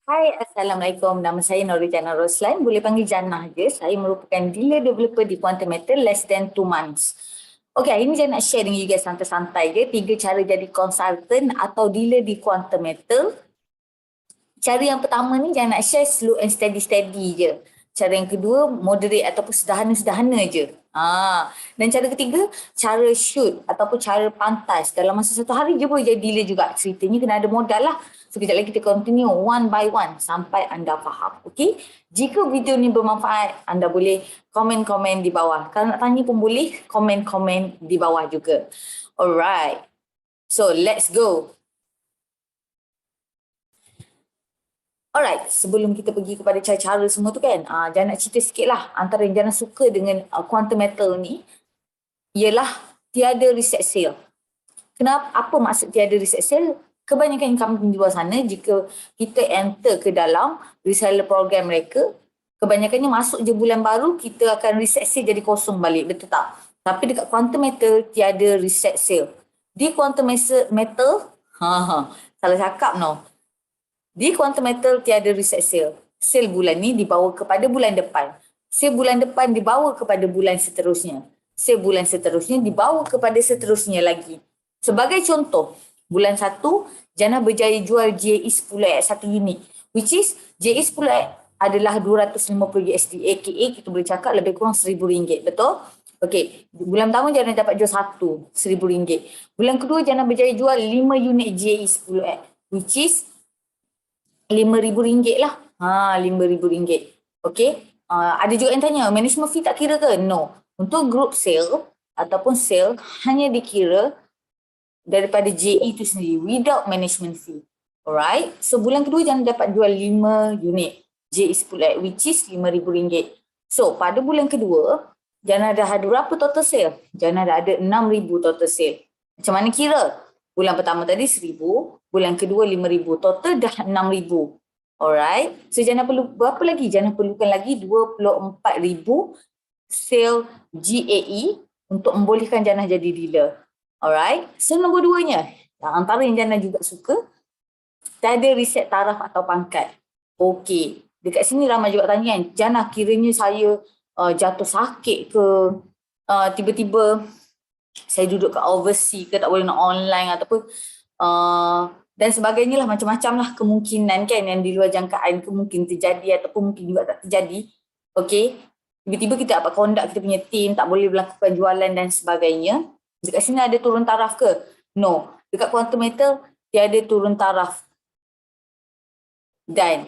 Hai, Assalamualaikum. Nama saya Norijana Roslan. Boleh panggil Jannah je. Saya merupakan dealer developer di Quantum Metal less than 2 months. Okey, hari ni saya nak share dengan you guys santai-santai je. 3 cara jadi consultant atau dealer di Quantum Metal. Cara yang pertama ni jangan nak share slow and steady-steady je. Cara yang kedua, moderate ataupun sederhana-sederhana je. Dan cara ketiga, cara shoot ataupun cara pantas. Dalam masa satu hari je boleh jadi dealer juga. Ceritanya kena ada modal lah. So, kejap lagi kita continue one by one sampai anda faham. Okay? Jika video ni bermanfaat, anda boleh komen-komen di bawah. Kalau nak tanya pun boleh komen-komen di bawah juga. Alright. So, let's go. Alright, sebelum kita pergi kepada cara-cara semua tu kan, Jana nak cerita sikit lah. Antara yang Jana suka dengan Quantum Metal ni, ialah tiada reset sale. Kenapa? Apa maksud tiada reset sale? Kebanyakan company di luar sana, jika kita enter ke dalam reseller program mereka, kebanyakannya masuk je bulan baru, kita akan reset sale jadi kosong balik, betul tak? Tapi dekat Quantum Metal, tiada reset sale. Di Quantum Metal, salah cakap no. Di Quantum Metal tiada reset sale. Sale bulan ni dibawa kepada bulan depan. Sale bulan depan dibawa kepada bulan seterusnya. Sale bulan seterusnya dibawa kepada seterusnya lagi. Sebagai contoh, bulan 1, Jana berjaya jual JE10X 1 unit. Which is, JE10X adalah 250 USD. AKA kita boleh cakap lebih kurang RM1,000. Betul? Okey, bulan pertama Jana dapat jual 1, RM1,000. Bulan kedua Jana berjaya jual 5 unit JE10X. Which is RM5,000 lah. RM5,000. Okey. Ada juga yang tanya, management fee tak kira ke? No. Untuk group sale ataupun sale hanya dikira daripada JE itu sendiri without management fee. Alright. So bulan kedua Jana dapat jual 5 unit JE10X which is RM5,000. So pada bulan kedua Jana dah ada berapa total sale? Jana dah ada 6,000 total sale. Macam mana kira? Bulan pertama tadi 1,000, bulan kedua 5,000, total dah 6,000. Alright. So Jana perlu berapa lagi? Jana perlukan lagi 24,000 sale GAE untuk membolehkan Jana jadi dealer. Alright. So nombor 2-nya, antara yang Jana juga suka, tiada reset taraf atau pangkat. Okey. Dekat sini ramai juga tanya kan, Jana kiranya saya jatuh sakit ke, tiba-tiba saya duduk kat overseas ke, tak boleh nak online ataupun dan sebagainya lah, macam-macam lah kemungkinan kan yang di luar jangkaan mungkin terjadi ataupun mungkin juga tak terjadi. Okey, tiba-tiba kita dapat conduct kita punya team, tak boleh melakukan jualan dan sebagainya. Dekat sini ada turun taraf ke? No. Dekat Quantum Metal tiada turun taraf dan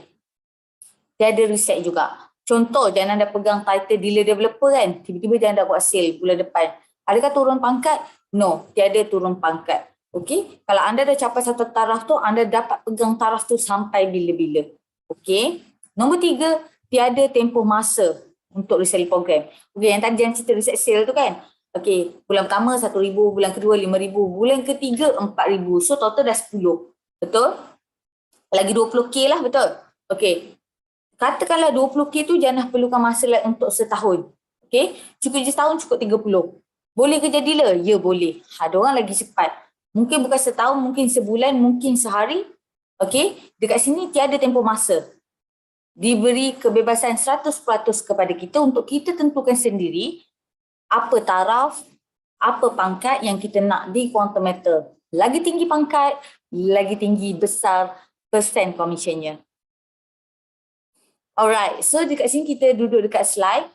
tiada reset juga. Contoh, Jana dah pegang title dealer developer kan, tiba-tiba Jana dah buat sale bulan depan. Adakah turun pangkat? No, tiada turun pangkat. Okey, kalau anda dah capai satu taraf tu, anda dapat pegang taraf tu sampai bila-bila. Okey. Nombor 3, tiada tempoh masa untuk reseller program. Okey, yang tadi Jana cerita reset sale tu kan. Okey, bulan pertama 1,000, bulan kedua 5,000, bulan ketiga 4,000. So total dah 10. Betul? Lagi 20k lah, betul? Okey. Katakanlah 20k tu Jana perlukan masa untuk setahun. Okey, cukup je setahun, cukup 30. Boleh kerja dealer? Ya, boleh. Ada orang lagi cepat. Mungkin bukan setahun, mungkin sebulan, mungkin sehari. Okey, dekat sini tiada tempoh masa. Diberi kebebasan 100% kepada kita untuk kita tentukan sendiri apa taraf, apa pangkat yang kita nak di Quantum Metal. Lagi tinggi pangkat, lagi tinggi besar persen commissionnya. Alright, so dekat sini kita duduk dekat slide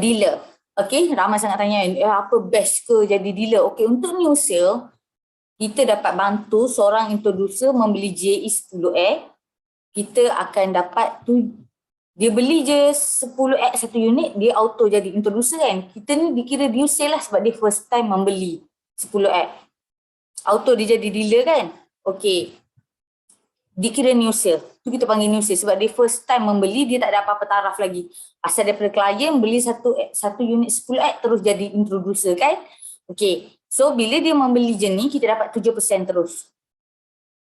dealer. Okey, ramai sangat tanya, apa best ke jadi dealer? Okey, untuk new sale, kita dapat bantu seorang introducer membeli JE10X. Kita akan dapat tu, dia beli je 10X 1 unit, dia auto jadi introducer kan. Kita ni dikira new sale lah sebab dia first time membeli 10X. Auto dia jadi dealer kan. Okey, dikira new sale. Tu kita panggil new sale sebab dia first time membeli, dia tak ada apa-apa taraf lagi. Asal daripada klien beli satu unit 10X terus jadi introducer kan. Okey, so bila dia membeli je ni kita dapat 7% terus.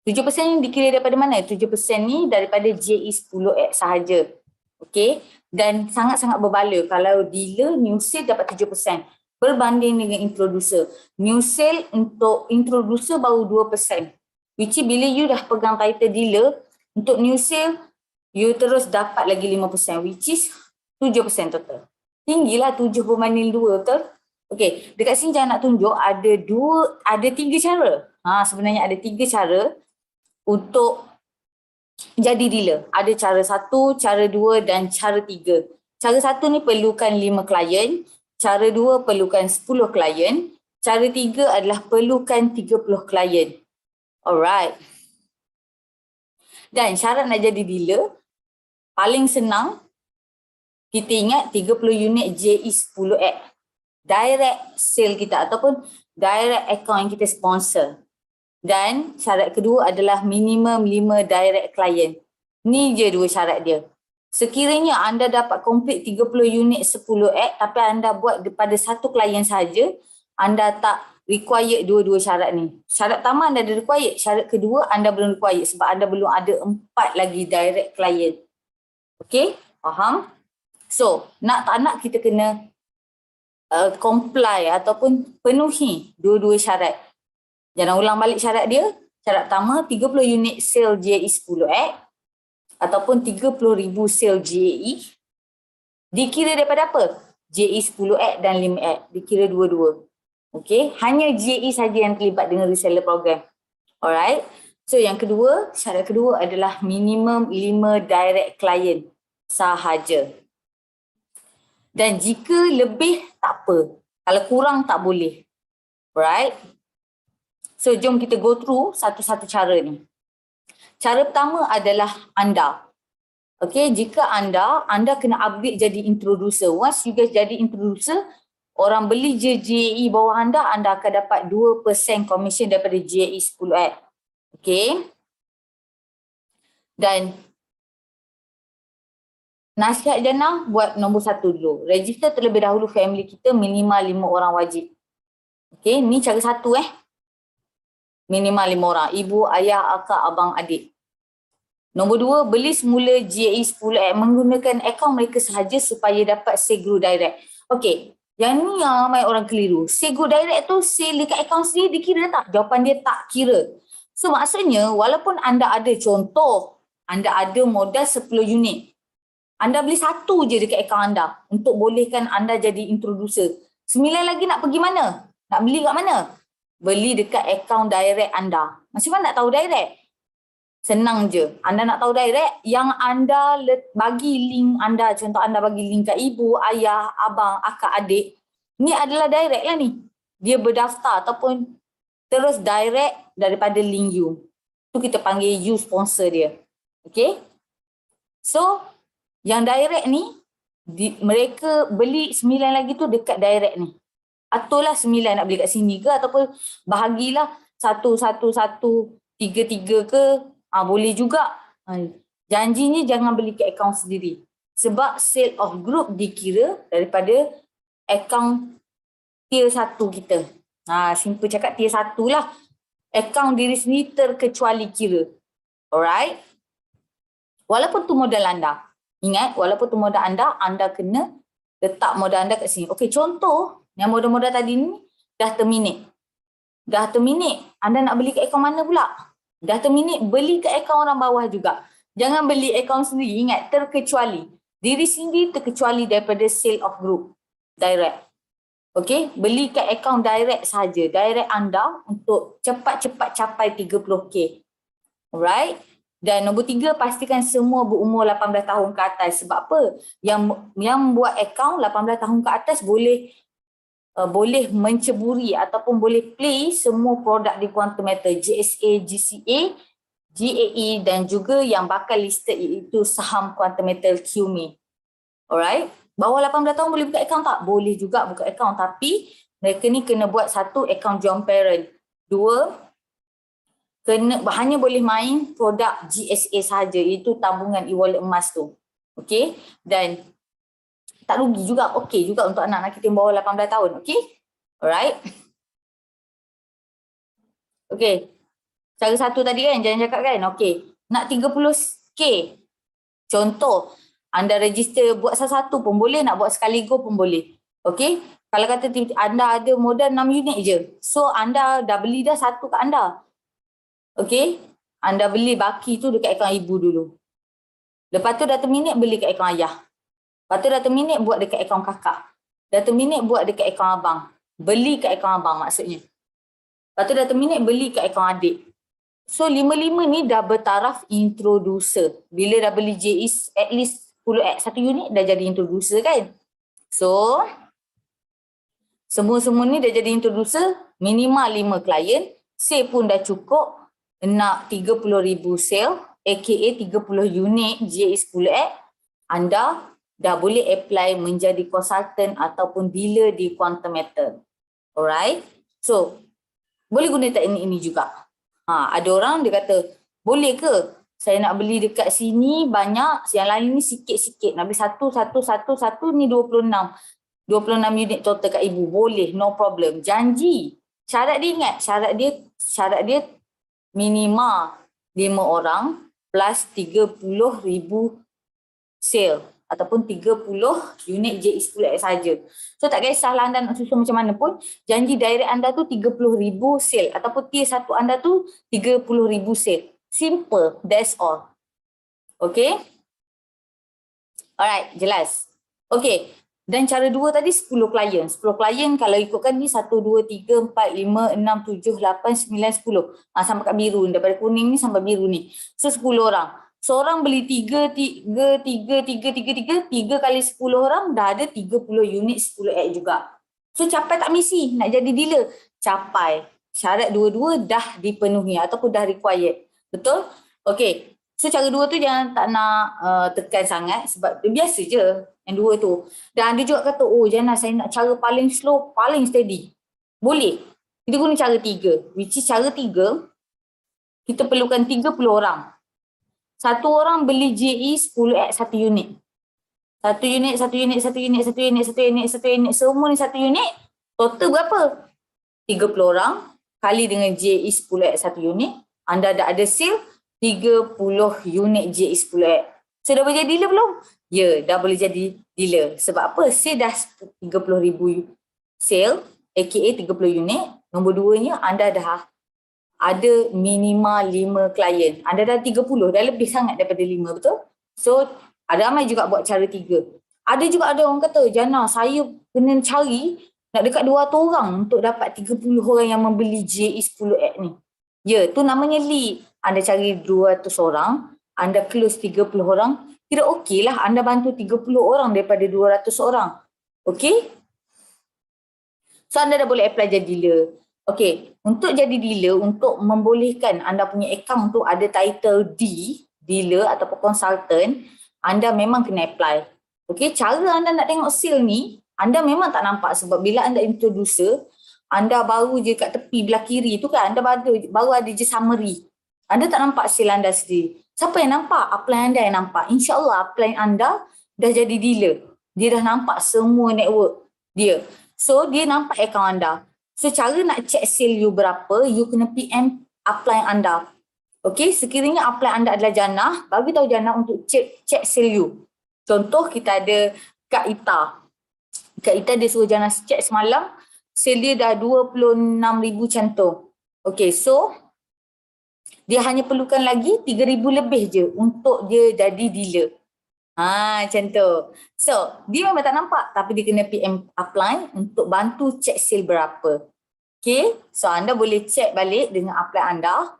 7% ni dikira daripada mana? 7% ni daripada JE10X sahaja. Okey, dan sangat-sangat berbala kalau dealer new sale dapat 7% berbanding dengan introducer. New sale untuk introducer baru 2%. Which is bila you dah pegang title dealer, Untuk new sale, you terus dapat lagi 5%, which is 7% total. Tinggilah 7.2, betul? Okey, dekat sini saya nak tunjuk ada 3 cara. Sebenarnya ada 3 cara untuk jadi dealer. Ada cara 1, cara 2 dan cara 3. Cara 1 ni perlukan 5 klien, cara 2 perlukan 10 klien, cara 3 adalah perlukan 30 klien. Alright. Dan syarat nak jadi dealer, paling senang, kita ingat 30 unit JE10X. Direct sale kita ataupun direct account yang kita sponsor. Dan syarat kedua adalah minimum 5 direct client. Ni je 2 syarat dia. Sekiranya anda dapat complete 30 unit 10X tapi anda buat daripada 1 klien saja, anda tak required 2 syarat ni. Syarat pertama anda ada required, syarat kedua anda belum required sebab anda belum ada 4 lagi direct client. Okay, faham? So, nak tak nak kita kena comply ataupun penuhi 2 syarat. Jangan ulang balik syarat dia. Syarat pertama, 30 unit sale JE10X ataupun 30,000 sale JE. Dikira daripada apa? JE10X dan 5X. Dikira dua-dua. Okay, hanya JE saja yang terlibat dengan reseller program. Alright. So yang kedua, syarat kedua adalah minimum 5 direct client sahaja. Dan jika lebih, tak apa. Kalau kurang, tak boleh. Right? So, jom kita go through satu-satu cara ni. Cara pertama adalah anda. Okay, jika anda kena upgrade jadi introducer. Once you guys jadi introducer, orang beli je JE bawah anda akan dapat 2% commission daripada JE10X. Okay? Dan nasihat Jannah buat nombor 1 dulu. Register terlebih dahulu family kita minimal 5 orang wajib. Okay, ni cara 1 Minimal 5 orang. Ibu, ayah, akak, abang, adik. Nombor 2, beli semula JE10X menggunakan akaun mereka sahaja supaya dapat Segro Direct. Okay, yang ni yang ramai orang keliru. Segro Direct tu sale dekat akaun sendiri dikira tak? Jawapan dia tak kira. So maksudnya walaupun anda ada contoh, anda ada modal 10 unit. Anda beli 1 je dekat akaun anda untuk bolehkan anda jadi introducer. 9 lagi nak pergi mana? Nak beli kat mana? Beli dekat akaun direct anda. Macam mana nak tahu direct? Senang je. Anda nak tahu direct, yang anda bagi link anda, contoh anda bagi link kat ibu, ayah, abang, akak, adik. Ni adalah direct lah ni. Dia berdaftar ataupun terus direct daripada link you. Tu kita panggil you sponsor dia. Okay? So, yang direct ni, mereka beli 9 lagi tu dekat direct ni. Aturlah 9 nak beli kat sini ke ataupun bahagilah 1, 1, 1, 3, 3 ke. Boleh juga. Janjinya jangan beli kat akaun sendiri. Sebab sale of group dikira daripada akaun tier 1 kita. Simple cakap tier 1 lah. Akaun diri sendiri terkecuali kira. Alright? Walaupun tu modal anda. Ingat, walaupun tu modal anda kena letak modal anda kat sini. Okey, contoh yang modal-modal tadi ni dah terminate. Dah terminate, anda nak beli kat akaun mana pula? Dah terminate, beli kat akaun orang bawah juga. Jangan beli akaun sendiri, ingat terkecuali. Diri sendiri terkecuali daripada sale of group. Direct. Okey, beli kat akaun direct saja. Direct anda untuk cepat-cepat capai 30K. Alright? Dan nombor 3, pastikan semua berumur 18 tahun ke atas. Sebab apa? Yang buat akaun 18 tahun ke atas boleh menceburi ataupun boleh play semua produk di Quantum Metal, JSA, GCA, GAE dan juga yang bakal listed iaitu saham Quantum Metal QME. Alright? Bawah 18 tahun boleh buka akaun tak? Boleh juga buka akaun, tapi mereka ni kena buat 1 akaun joint parent. 2, hanya boleh main produk GSA sahaja, iaitu tabungan e-wallet emas tu. Okey? Dan tak rugi juga, okey juga untuk anak-anak kita yang bawah 18 tahun, okey? Alright? Okey. Cara 1 tadi kan, jangan cakap kan? Okey. Nak 30K. Contoh, anda register buat satu-satu pun boleh, nak buat sekaligus pun boleh. Okey? Kalau kata anda ada modal 6 unit je. So, anda dah beli dah 1 kat anda. Okey? anda beli baki tu dekat akaun ibu dulu. Lepas tu dah terminate beli kat akaun ayah. Lepas tu dah terminate buat dekat akaun kakak. Dah terminate buat dekat akaun abang. Beli kat akaun abang maksudnya. Lepas tu dah terminate beli kat akaun adik. So 5-5 ni dah bertaraf introducer. Bila dah beli JE at least 10x satu unit dah jadi introducer kan. So semua-semua ni dah jadi introducer, minimal 5 klien. Sale pun dah cukup. Nak 30,000 sale, aka 30 unit JE 10x. Anda dah boleh apply menjadi consultant ataupun dealer di Quantum Metal. Alright. So boleh guna teknik ini juga. Ada orang dia kata, boleh ke saya nak beli dekat sini banyak, yang lain ni sikit-sikit. Nak beli satu ni 26 unit total kat ibu. Boleh, no problem. Janji. Syarat dia ingat, syarat dia minimal 5 orang plus 30,000 sale ataupun 30 unit JE10X saja. So tak kisahlah anda nak susun macam mana pun, janji direct anda tu 30,000 sale ataupun tier 1 anda tu 30,000 sale. Simple, that's all. Okay? Alright, jelas. Okay, dan cara dua tadi 10 klien. 10 klien kalau ikutkan ni 1, 2, 3, 4, 5, 6, 7, 8, 9, 10. Sampai kat biru, daripada kuning ni sampai biru ni. So 10 orang. Seorang beli 3 kali 10 orang dah ada 30 unit 10x juga. So capai tak misi nak jadi dealer? Capai. Syarat dua-dua dah dipenuhi ataupun dah required. Betul? Okay. So cara dua tu jangan tak nak tekan sangat sebab biasa je yang dua tu. Dan ada juga kata, oh Jana saya nak cara paling slow, paling steady. Boleh. Kita guna cara 3. Which is cara 3, kita perlukan 30 orang. Satu orang beli JE 10x satu unit. Satu unit, semua ni satu unit. Total berapa? 30 orang kali dengan JE 10x satu unit. Anda dah ada sale 30 unit JE 10x. So dah boleh jadi dealer belum? Ya, dah boleh jadi dealer. Sebab apa? Saya dah 30,000 sale, aka 30 unit. Nombor 2-nya anda dah ada minimal 5 klien. Anda dah 30, dah lebih sangat daripada 5, betul? So, ada ramai juga buat cara 3. Ada juga ada orang kata, Jana, saya kena cari nak dekat 200 orang untuk dapat 30 orang yang membeli JE 10X ni. Ya, tu namanya lead. Anda cari 200 orang, anda close 30 orang, kira okey lah anda bantu 30 orang daripada 200 orang. Okey? So, anda dah boleh apply jadi dealer. Okey, untuk jadi dealer, untuk membolehkan anda punya account tu ada title D, dealer ataupun consultant, anda memang kena apply. Okey, cara anda nak tengok sale ni, anda memang tak nampak sebab bila anda introducer, anda baru je kat tepi belah kiri tu kan, anda baru ada je summary. Anda tak nampak sale anda sendiri. Siapa yang nampak? Upline anda yang nampak. InsyaAllah upline anda dah jadi dealer. Dia dah nampak semua network dia. So, dia nampak account anda. So, cara nak check sale you berapa, you kena PM upline anda. Okay, sekiranya upline anda adalah Jana, bagi tahu Jana untuk check sale you. Contoh, kita ada Kak Ita. Kak Ita dia suruh Jana check semalam, sale dia dah 26,000 macam tu. Okay, so, dia hanya perlukan lagi 3,000 lebih je untuk dia jadi dealer. Macam tu. So, dia memang tak nampak tapi dia kena PM upline untuk bantu check sale berapa. Okay, so anda boleh check balik dengan upline anda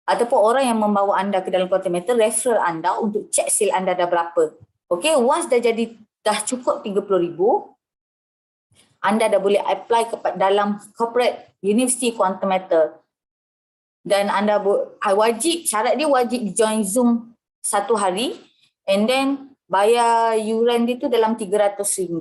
ataupun orang yang membawa anda ke dalam Quantum Metal refer anda untuk check sale anda dah berapa. Okay, once dah cukup 30,000, anda dah boleh apply dalam corporate University Quantum Metal. Dan anda syarat dia wajib join Zoom 1 hari and then bayar yuran dia tu dalam RM300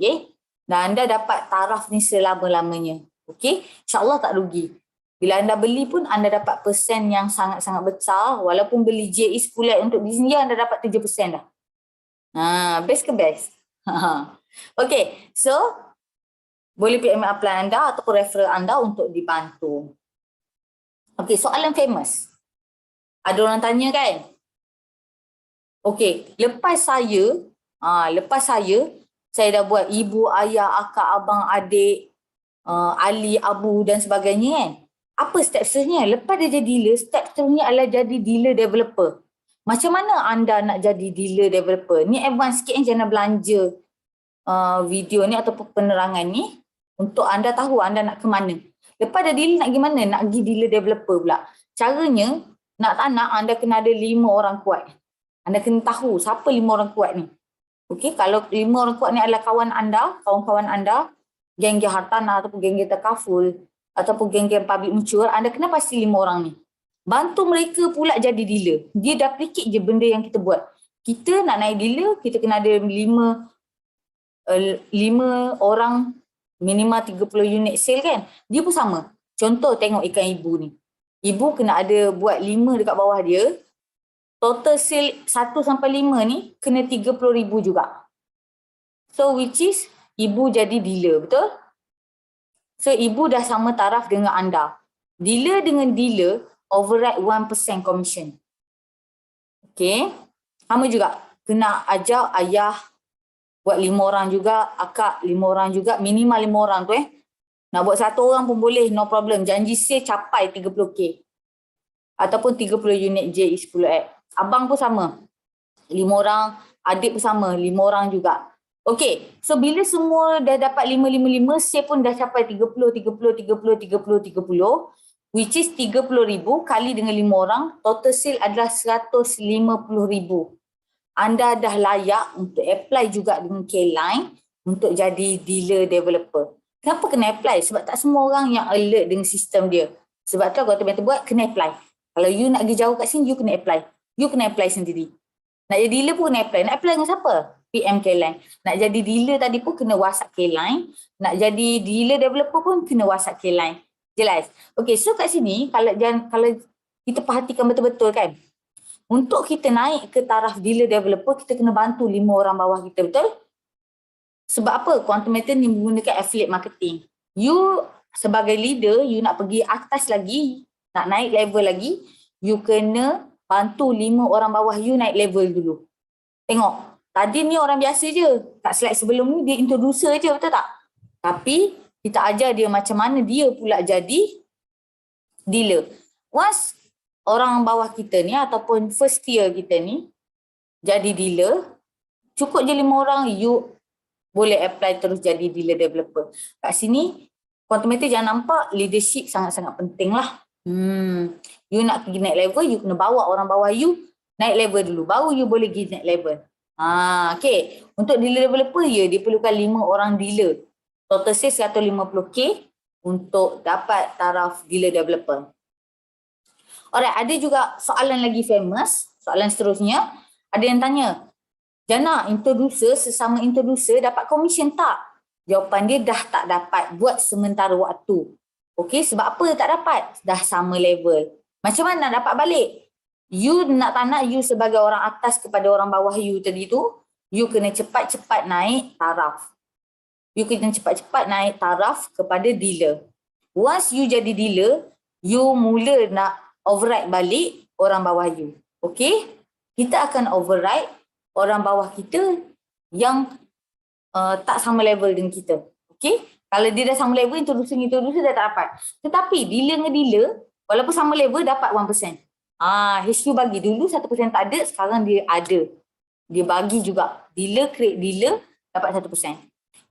dan anda dapat taraf ni selama-lamanya. Okey, insyaAllah tak rugi. Bila anda beli pun anda dapat persen yang sangat-sangat besar. Walaupun beli JE 10 untuk Disney anda dapat 7% dah. Best ke best? Okey, so boleh PM upline anda ataupun referral anda untuk dibantu. Okey, soalan famous. Ada orang tanya kan? Okey, lepas saya dah buat ibu, ayah, akak, abang, adik, Ali, Abu dan sebagainya kan. Apa step seterusnya? Lepas dia jadi dealer, step seterusnya adalah jadi dealer developer. Macam mana anda nak jadi dealer developer? Ni advance sikit jangan belanja video ni ataupun penerangan ni untuk anda tahu anda nak ke mana. Lepas dah dealer nak pergi mana? Nak pergi dealer developer pula. Caranya, nak tak nak anda kena ada 5 orang kuat. Anda kena tahu siapa 5 orang kuat ni. Okey, kalau 5 orang kuat ni adalah kawan anda, kawan-kawan anda, geng-geng hartanah ataupun geng-geng takaful ataupun geng-geng public mutual, anda kena pasti 5 orang ni. Bantu mereka pula jadi dealer. Dia duplicate je benda yang kita buat. Kita nak naik dealer, kita kena ada 5 orang minimal 30 unit sale kan. Dia pun sama. Contoh tengok ikan ibu ni. Ibu kena ada buat 5 dekat bawah dia. Total sale 1 sampai 5 ni kena 30,000 juga. So which is ibu jadi dealer, betul? So ibu dah sama taraf dengan anda. Dealer dengan dealer override 1% commission. Okay. Sama juga. Kena ajar ayah buat 5 orang juga, akak 5 orang juga, minimal 5 orang tu Nak buat 1 orang pun boleh, no problem. Janji sale capai 30k. Ataupun 30 unit JE10X. Abang pun sama. 5 orang, adik pun sama, 5 orang juga. Okay, so bila semua dah dapat 5, sale pun dah capai 30, which is 30,000 kali dengan 5 orang, total sale adalah 150,000. Anda dah layak untuk apply juga dengan K-Line untuk jadi dealer developer. Kenapa kena apply? Sebab tak semua orang yang alert dengan sistem dia. Sebab tu kalau teman-teman buat, kena apply. Kalau you nak pergi jauh kat sini, you kena apply. You kena apply sendiri. Nak jadi dealer pun kena apply. Nak apply dengan siapa? PM K-Line. Nak jadi dealer tadi pun kena WhatsApp K-Line. Nak jadi dealer developer pun kena WhatsApp K-Line. Jelas? Okay, so kat sini, kalau kita perhatikan betul-betul kan, untuk kita naik ke taraf dealer developer, kita kena bantu 5 orang bawah kita, betul? Sebab apa? Quantum Method ni menggunakan affiliate marketing. You sebagai leader, you nak pergi atas lagi, nak naik level lagi, you kena bantu 5 orang bawah you naik level dulu. Tengok, tadi ni orang biasa je. Kat slide sebelum ni dia introducer je, betul tak? Tapi kita ajar dia macam mana dia pula jadi dealer. Once orang bawah kita ni ataupun first tier kita ni jadi dealer, cukup je 5 orang, you boleh apply terus jadi dealer developer. Kat sini, Quantum Method jangan nampak leadership sangat-sangat penting lah. You nak pergi naik level, you kena bawa orang bawah you naik level dulu. Baru you boleh pergi naik level. Okay. Untuk dealer developer, dia perlukan 5 orang dealer. Total sales 150k untuk dapat taraf dealer developer. Alright, ada juga soalan lagi famous. Soalan seterusnya, ada yang tanya, Jana, introducer sesama introducer dapat komisen tak? Jawapan dia dah tak dapat buat sementara waktu. Okey, sebab apa tak dapat? Dah sama level. Macam mana nak dapat balik? You nak tak nak, you sebagai orang atas kepada orang bawah you tadi tu, you kena cepat-cepat naik taraf. You kena cepat-cepat naik taraf kepada dealer. Once you jadi dealer, you mula nak override balik orang bawah you. Okey? Kita akan override orang bawah kita yang tak sama level dengan kita. Okey? Kalau dia dah sama level, introducer dah tak dapat. Tetapi dealer dengan dealer, walaupun sama level, dapat 1%. HQ bagi dulu 1% tak ada, sekarang dia ada. Dia bagi juga. Dealer create dealer, dapat 1%.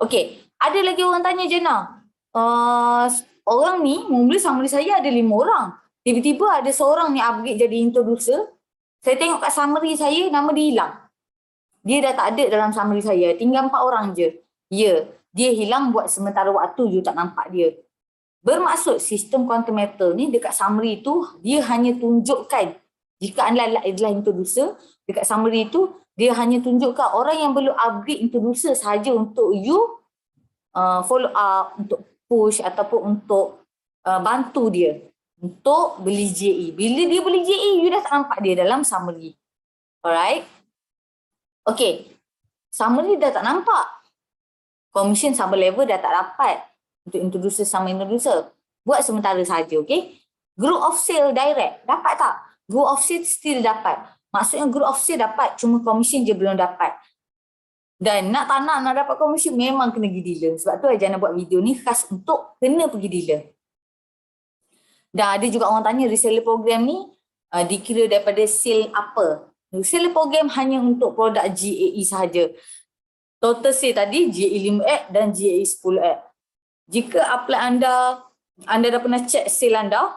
Okey, ada lagi orang tanya Jana, orang ni, mula summary saya ada 5 orang. Tiba-tiba ada seorang ni upgrade jadi introducer. Saya tengok kat summary saya, nama dia hilang. Dia dah tak ada dalam summary saya. Tinggal 4 orang je. Ya, dia hilang buat sementara waktu, you tak nampak dia. Bermaksud sistem quantum method ni dekat summary tu, dia hanya tunjukkan, jika anda adalah introducer, dekat summary tu, dia hanya tunjukkan orang yang belum upgrade introducer sahaja untuk you follow up, untuk push ataupun untuk bantu dia. Untuk beli JE. Bila dia beli JE, you dah tak nampak dia dalam summary. Alright? Okay. Summary dah tak nampak. Commission sama level dah tak dapat. Untuk introducer sama introducer. Buat sementara saja, okay? Group of sale direct. Dapat tak? Group of sale still dapat. Maksudnya group of sale dapat. Cuma commission je belum dapat. Dan nak tak nak dapat commission, memang kena pergi dealer. Sebab tu Jana buat video ni khas untuk kena pergi dealer. Dan ada juga orang tanya reseller program ni dikira daripada sale apa? Reseller program hanya untuk produk GAE sahaja. Total sale tadi GAE 5X dan GAE 10X. Jika apply anda dah pernah check sale anda,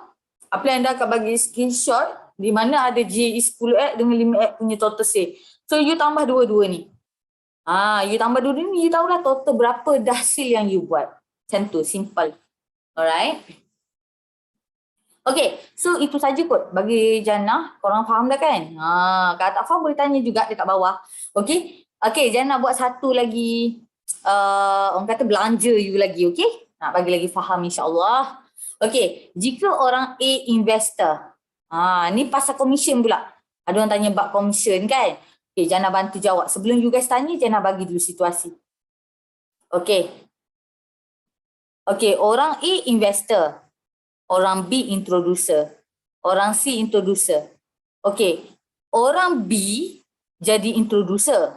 apply anda akan bagi screenshot di mana ada GAE 10X dengan 5X punya total sale. So you tambah dua-dua ni. You tambah dua ni, you tahulah total berapa dah sale yang you buat. Macam tu, simple. Alright. Okay, so itu saja kot bagi Jannah. Korang faham dah kan? Kalau tak faham boleh tanya juga dekat bawah. Okay, Jannah buat satu lagi, orang kata belanja you lagi, okay? Nak bagi lagi faham insyaAllah. Okay, jika orang A investor, ni pasal commission pula. Ada orang tanya bab commission kan? Okay, Jannah bantu jawab. Sebelum you guys tanya, Jannah bagi dulu situasi. Okay. Okay, orang A investor, orang B introducer, orang C introducer. Okay, orang B jadi introducer.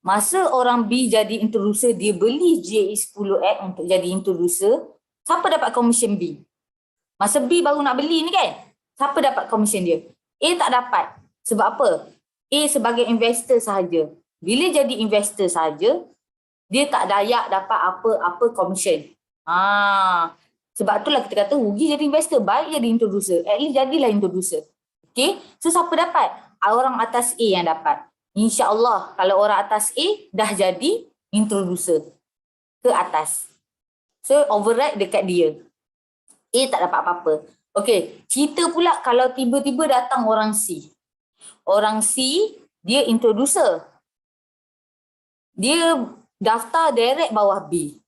Masa orang B jadi introducer, dia beli GAE 10X untuk jadi introducer. Siapa dapat commission B? Masa B baru nak beli ni kan? Siapa dapat commission dia? A tak dapat. Sebab apa? A sebagai investor sahaja. Bila jadi investor sahaja, dia tak dayak dapat apa-apa commission. Sebab itulah kita kata rugi jadi investor, baik jadi introducer. At least jadilah introducer. Okay? So siapa dapat? Orang atas A yang dapat. InsyaAllah kalau orang atas A dah jadi introducer ke atas. So override dekat dia. A tak dapat apa-apa. Okay, cerita pula kalau tiba-tiba datang orang C. Orang C, dia introducer. Dia daftar direct bawah B.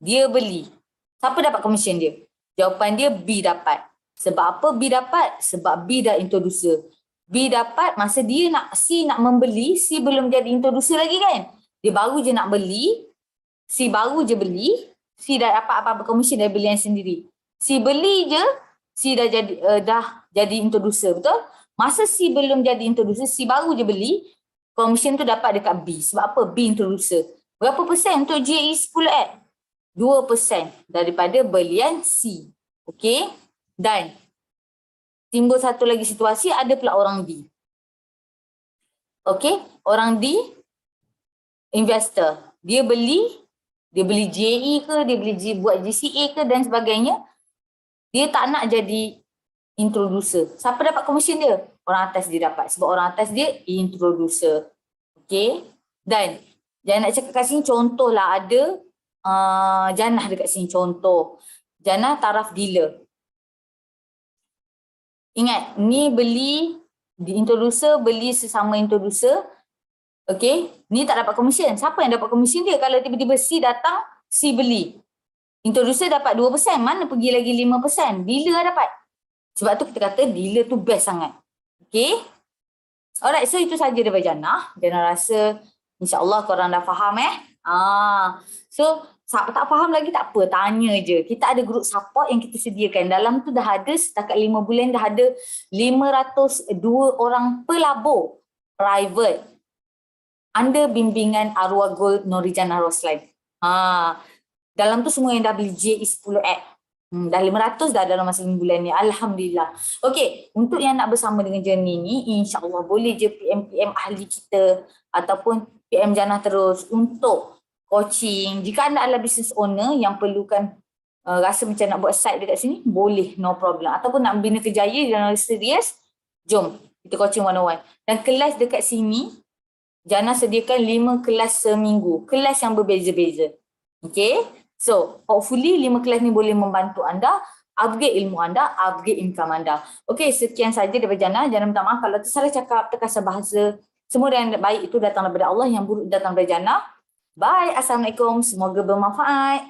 Dia beli. Siapa dapat commission dia? Jawapan dia B dapat. Sebab apa B dapat? Sebab B dah introducer. B dapat masa dia C nak membeli, C belum jadi introducer lagi kan? Dia baru je nak beli, C baru je beli, C dah dapat apa-apa commission dari belian sendiri. C beli je, C dah jadi introducer, betul? Masa C belum jadi introducer, C baru je beli, commission tu dapat dekat B. Sebab apa? B introducer. Berapa persen untuk GAE 10X? 2% daripada belian C. Okey? Dan timbul satu lagi situasi, ada pula orang D. Okey? Orang D, investor. Dia beli GAE ke, dia beli buat GCA ke dan sebagainya. Dia tak nak jadi introducer. Siapa dapat commission dia? Orang atas dia dapat. Sebab orang atas dia introducer. Okey? Dan Jannah nak cakap kat sini contoh lah, ada Jannah dekat sini contoh. Jannah taraf dealer. Ingat, ni beli di introducer, beli sesama introducer. Okey, ni tak dapat commission. Siapa yang dapat commission dia? Kalau tiba-tiba C datang, C beli. Introducer dapat 2%, mana pergi lagi 5%? Dealer dapat. Sebab tu kita kata dealer tu best sangat. Okey? Alright, so itu saja daripada Jannah. Jannah rasa insyaAllah korang dah faham So, tak faham lagi tak apa, tanya je. Kita ada grup support yang kita sediakan. Dalam tu dah ada setakat 5 bulan dah ada 502 orang pelabur private under bimbingan Arwah Gold Norijannah Roslan. Dalam tu semua yang dah beli GAE 10X. Dah 500 dah dalam masa 5 bulan ni. Alhamdulillah. Okey, untuk yang nak bersama dengan journey ni, insyaAllah boleh je PM ahli kita ataupun PM Jannah terus untuk coaching. Jika anda adalah business owner yang perlukan rasa macam nak buat site dekat sini, boleh, no problem. Ataupun nak bina kejaya dan serius, jom kita coaching 101. Dan kelas dekat sini, Jannah sediakan 5 kelas seminggu. Kelas yang berbeza-beza. Okay? So, hopefully 5 kelas ni boleh membantu anda upgrade ilmu anda, upgrade income anda. Okay, sekian saja daripada Jannah. Jannah minta maaf kalau tersalah cakap, terkasar bahasa. Semua yang baik itu datang daripada Allah, yang buruk datang daripada Jannah. Bye. Assalamualaikum. Semoga bermanfaat.